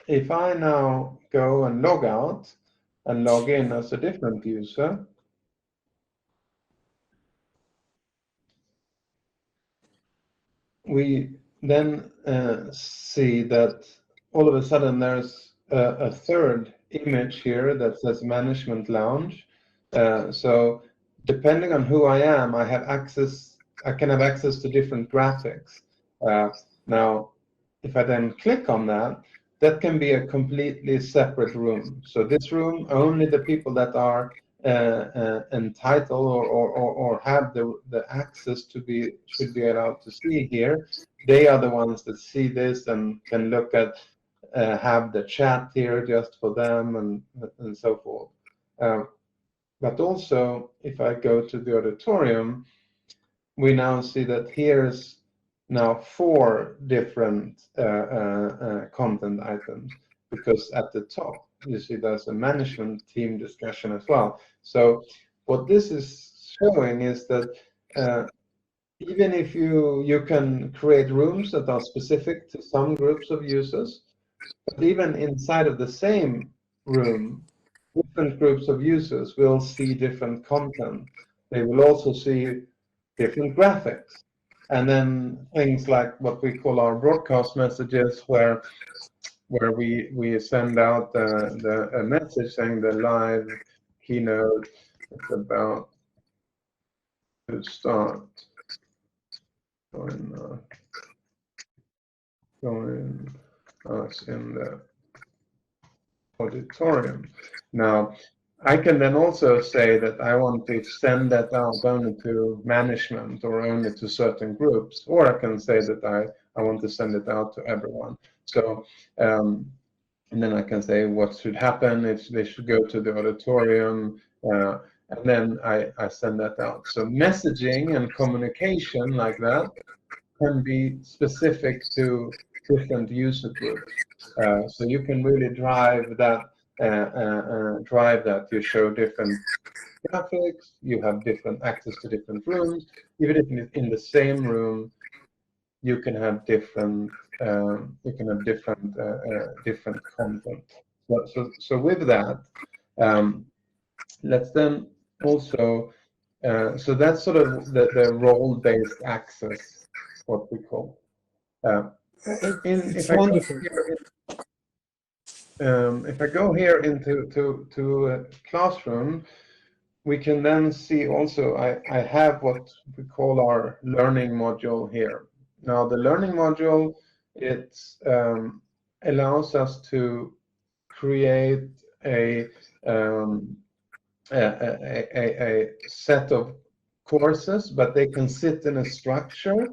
if I now go and log out and log in as a different user, we then see that all of a sudden there's a 3rd image here that says Management Lounge. So depending on who I am, I can have access to different graphics. Now, if I then click on that, that can be a completely separate room. So this room, only the people that are entitled or have the access should be allowed to see here. They are the ones that see this and can look at, have the chat here just for them and so forth. But also, if I go to the auditorium, we now see that here's now 4 different content items, because at the top you see there's a management team discussion as well. So what this is showing is that even if you can create rooms that are specific to some groups of users, but even inside of the same room, different groups of users will see different content. They will also see different graphics. And then things like what we call our broadcast messages, where we send out a message saying the live keynote is about to start. Join us in the auditorium. Now, I can then also say that I want to send that out only to management or only to certain groups, or I can say that I want to send it out to everyone. So, and then I can say what should happen, if they should go to the auditorium, and then I send that out. So messaging and communication like that can be specific to different user groups. So you can really drive that. You show different graphics, you have different access to different rooms. Even if in the same room, you can have different different content. So with that, let's then also so that's sort of the role-based access, what we call. It's wonderful. If I go here into a classroom, we can then see also I have what we call our learning module here. Now the learning module, it allows us to create a set of courses, but they can sit in a structure.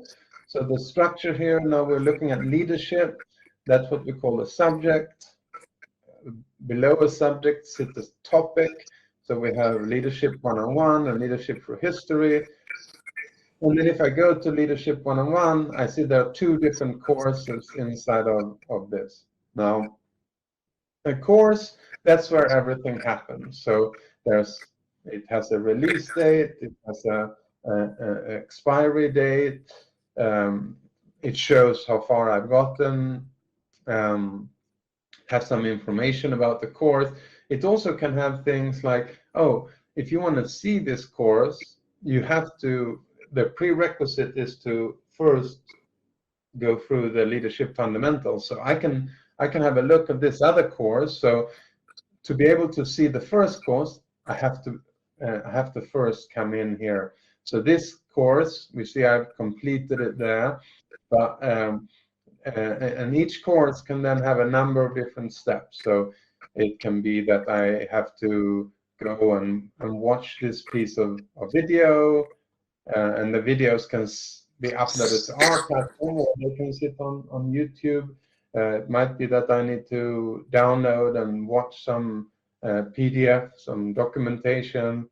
So the structure here, now we're looking at leadership. That's what we call a subject. Below a subject sits a topic. So we have leadership 101 and leadership through history. And then if I go to leadership 101, I see there are 2 different courses inside of this. Now, a course, that's where everything happens. So it has a release date, it has a expiry date, it shows how far I've gotten, have some information about the course. It also can have things like, oh, if you want to see this course, you have to, the prerequisite is to first go through the leadership fundamentals. So I can have a look at this other course. So to be able to see the first course, I have to first come in here. So this course, we see I've completed it there, but and each course can then have a number of different steps. So it can be that I have to go and watch this piece of video, and the videos can be uploaded to our platform, or they can sit on YouTube. It might be that I need to download and watch some PDF, some documentation.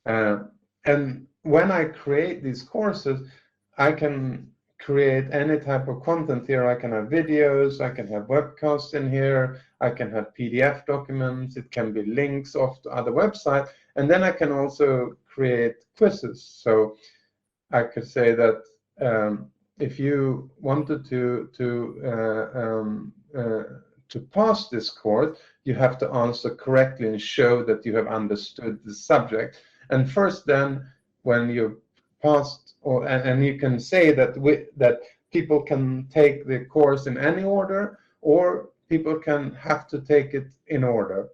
And when I create these courses, I can create any type of content here. I can have videos, I can have webcasts in here, I can have PDF documents, it can be links off to other websites, and then I can also create quizzes. So I could say that if you wanted to pass this course, you have to answer correctly and show that you have understood the subject. And first, then, when you passed, and you can say that that people can take the course in any order, or people can have to take it in order.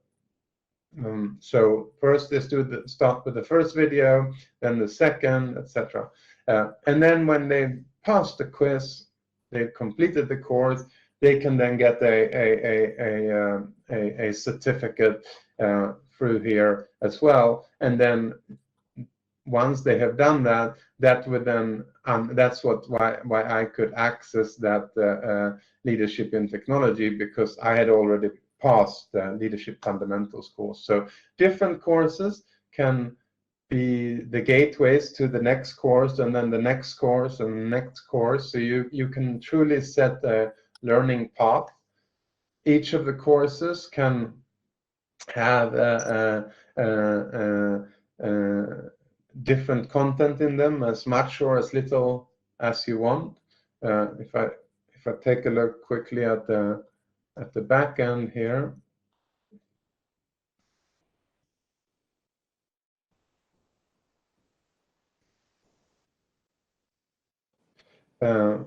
So first they start with the first video, then the second, etc. And then when they pass the quiz, they've completed the course, they can then get a certificate through here as well. And then once they have done that, that would then that's why I could access that leadership in technology, because I had already passed the leadership fundamentals course. So different courses can be the gateways to the next course, and then the next course and the next course. So you can truly set a learning path. Each of the courses can have different content in them, as much or as little as you want. If I take a look quickly at the back end here, a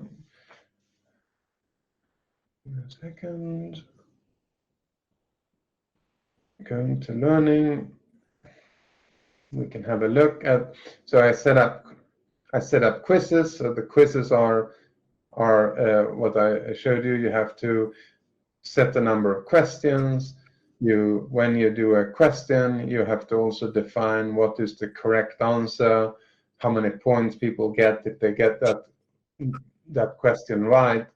second, going to learning, we can have a look at. So I set up quizzes. So the quizzes are what I showed you. You have to set the number of questions. When you do a question, you have to also define what is the correct answer, how many points people get if they get that question right,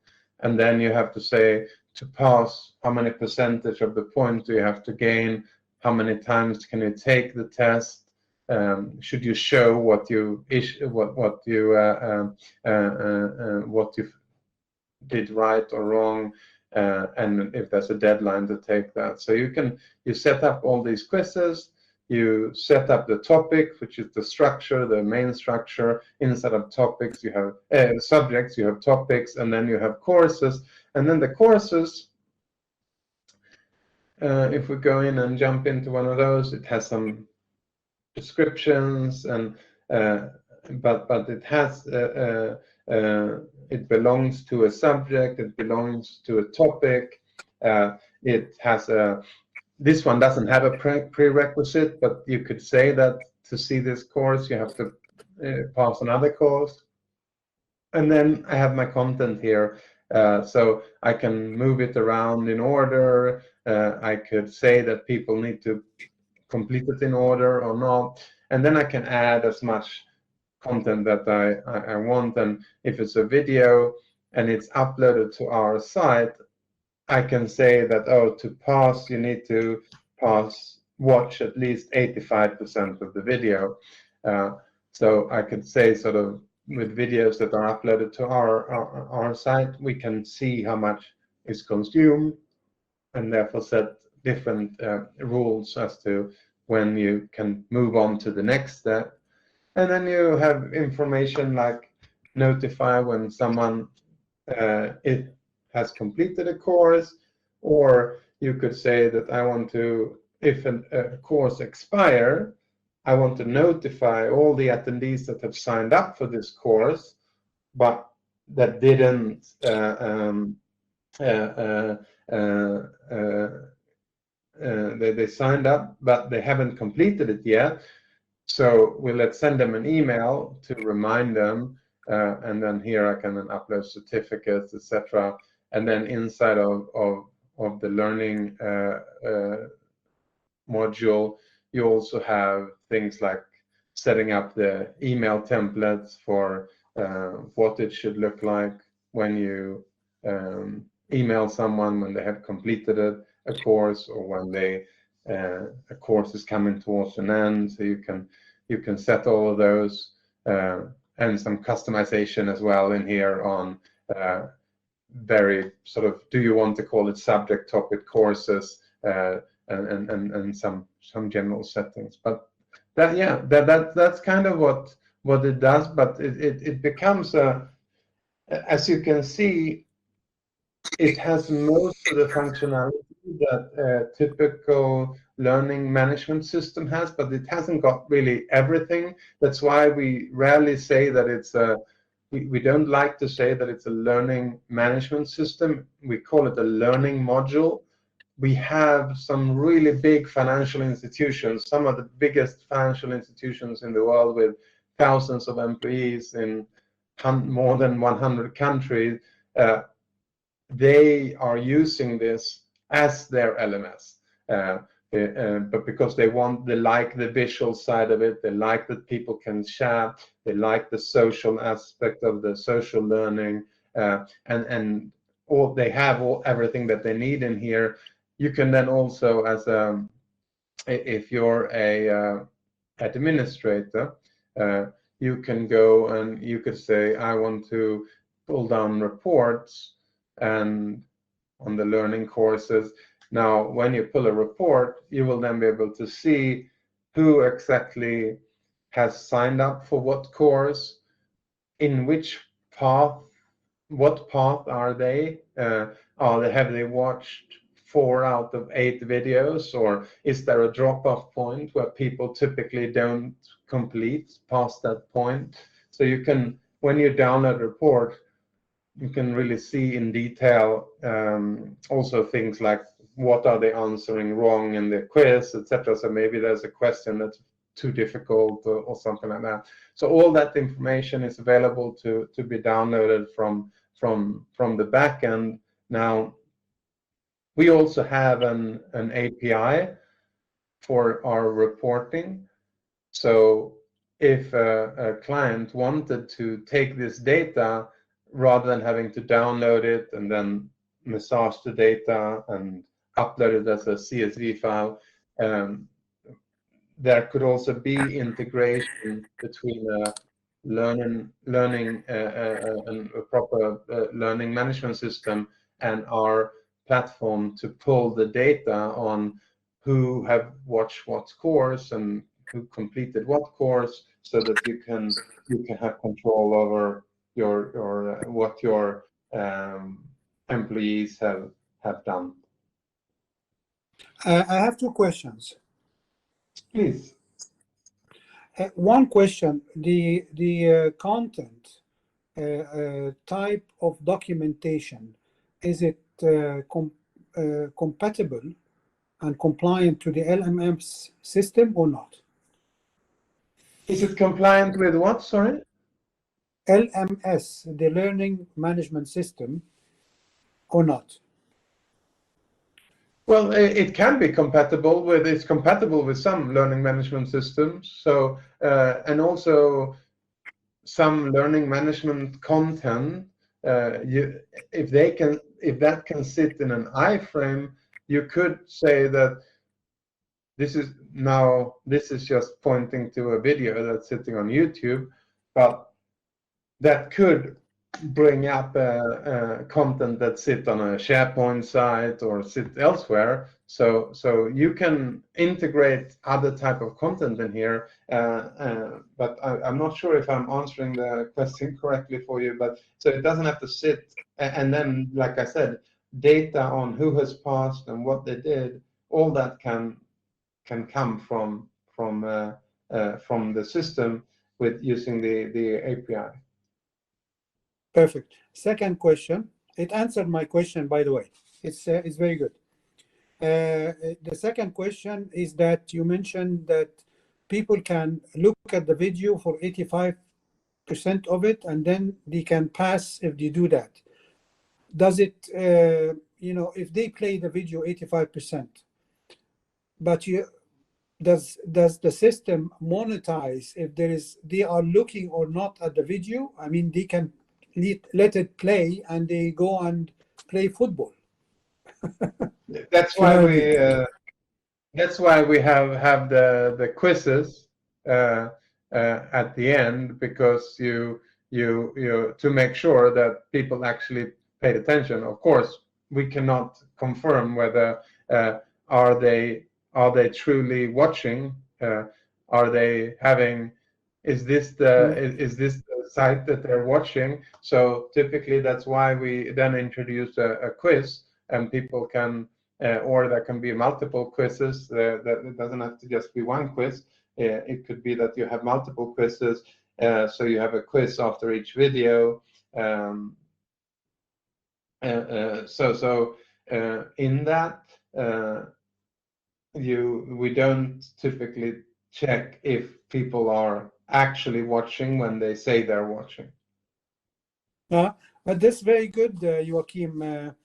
and then you have to say, to pass, how many percentage of the points do you have to gain, how many times can you take the test, should you show what you did right or wrong, and if there's a deadline to take that. So you set up all these quizzes, you set up the topic, which is the structure, the main structure. Inside of topics, you have subjects, you have topics, and then you have courses. And then the courses, if we go in and jump into one of those, it has some descriptions, and but it has it belongs to a subject, it belongs to a topic, it has a. This one doesn't have a prerequisite, but you could say that to see this course, you have to pass another course. And then I have my content here, so I can move it around in order. I could say that people need to complete it in order or not, and then I can add as much content that I want. And if it's a video and it's uploaded to our site, I can say that, oh, to pass, you need to watch at least 85% of the video. So I could say, sort of, with videos that are uploaded to our site, we can see how much is consumed, and therefore set different rules as to when you can move on to the next step. And then you have information like notify when someone it has completed a course, or you could say that I want to, if a course expires, I want to notify all the attendees that have signed up for this course, but that didn't they signed up, but they haven't completed it yet. So let's send them an email to remind them and then here I can then upload certificates, etc. And then inside of the learning module, you also have things like setting up the email templates for what it should look like when you email someone when they have completed a course, or when a course is coming towards an end. So you can set all of those, and some customization as well in here on very sort of, do you want to call it subject topic courses, and some general settings. But that's kind of what it does. But it becomes as you can see, it has most of the functionality that a typical learning management system has, but it hasn't got really everything. That's why we rarely say that it's a, we don't like to say that it's a learning management system. We call it a learning module. We have some really big financial institutions, some of the biggest financial institutions in the world, with thousands of employees in more than 100 countries. They are using this as their LMS, but because they like the visual side of it, they like that people can chat, they like the social aspect of the social learning, and they have everything that they need in here. You can then also, as if you're a administrator, you can go and you could say, I want to pull down reports and on the learning courses. Now, when you pull a report, you will then be able to see who exactly has signed up for what course, in which path, what path are they? Have they watched 4 out of 8 videos, or is there a drop-off point where people typically don't complete past that point? So you can, when you download a report, you can really see in detail also things like what are they answering wrong in the quiz, etc. So maybe there's a question that's too difficult, or something like that. So all that information is available to be downloaded from the back end. Now, we also have an API for our reporting. So if a client wanted to take this data, rather than having to download it and then massage the data and upload it as a CSV file, there could also be integration between learning and a proper learning management system and our platform to pull the data on who have watched what course and who completed what course, so that you can have control over your what your employees have done. I have 2 questions. Please. One question: the content type of documentation, is it compatible and compliant to the LMS system or not? Is it compliant with what? Sorry. LMS, the learning management system, or not? Well, it can be compatible with. It's compatible with some learning management systems. So, and also some learning management content. If that can sit in an iframe, you could say that this is just pointing to a video that's sitting on YouTube, but that could bring up content that sit on a SharePoint site or sit elsewhere. So you can integrate other type of content in here. But I'm not sure if I'm answering the question correctly for you. But so it doesn't have to sit. And then, like I said, data on who has passed and what they did, all that can come from the system with using the API. Perfect. Second question. It answered my question, by the way. It's very good. The second question is that you mentioned that people can look at the video for 85 25% of it, and then they can pass if they do that. Does it, if they play the video 85%, but does the system monetize if they are looking or not at the video? I mean, they can let it play and they go and play football. That's why we have the quizzes at the end, because you to make sure that people actually paid attention. Of course, we cannot confirm whether are they truly watching. Are they having? Is this the site that they're watching? So typically, that's why we then introduce a quiz, and people can. Or there can be multiple quizzes. That it doesn't have to just be one quiz. It could be that you have multiple quizzes. So you have a quiz after each video. In that, we don't typically check if people are actually watching when they say they're watching. But that's very good, Joachim.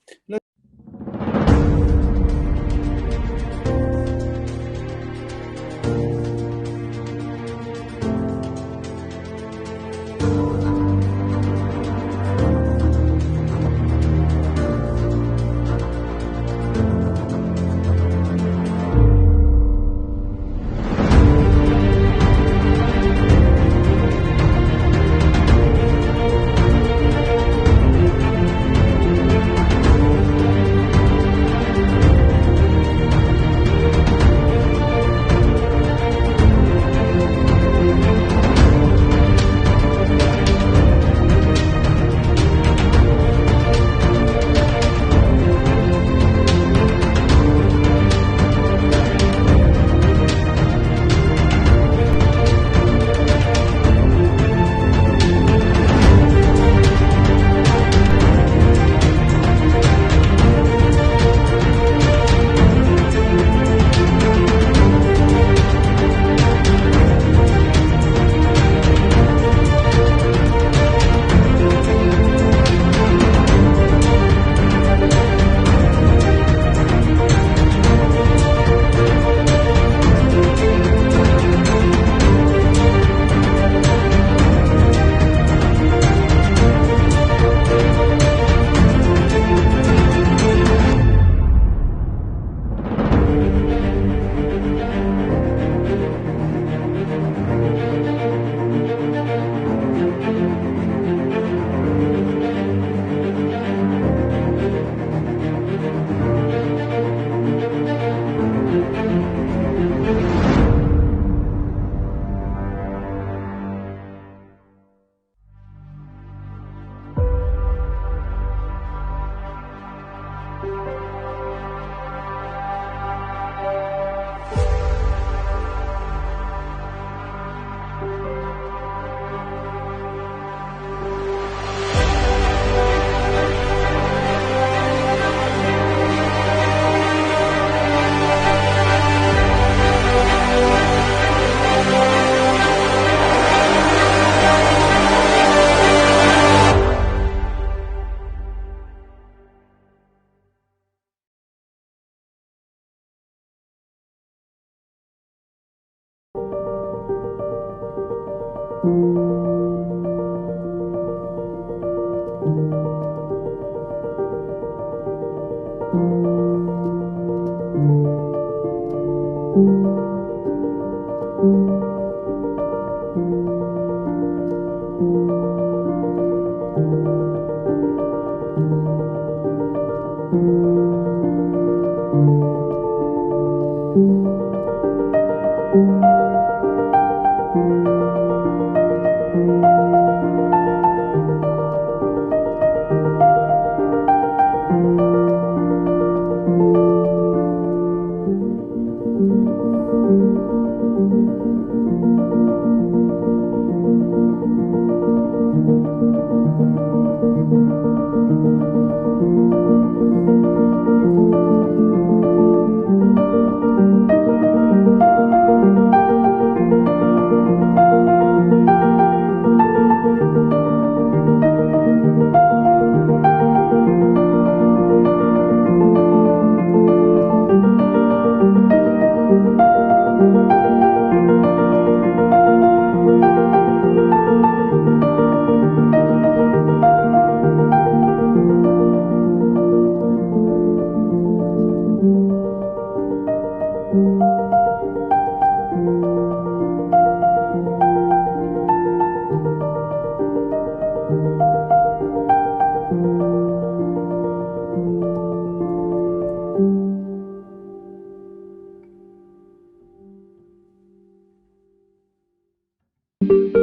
you.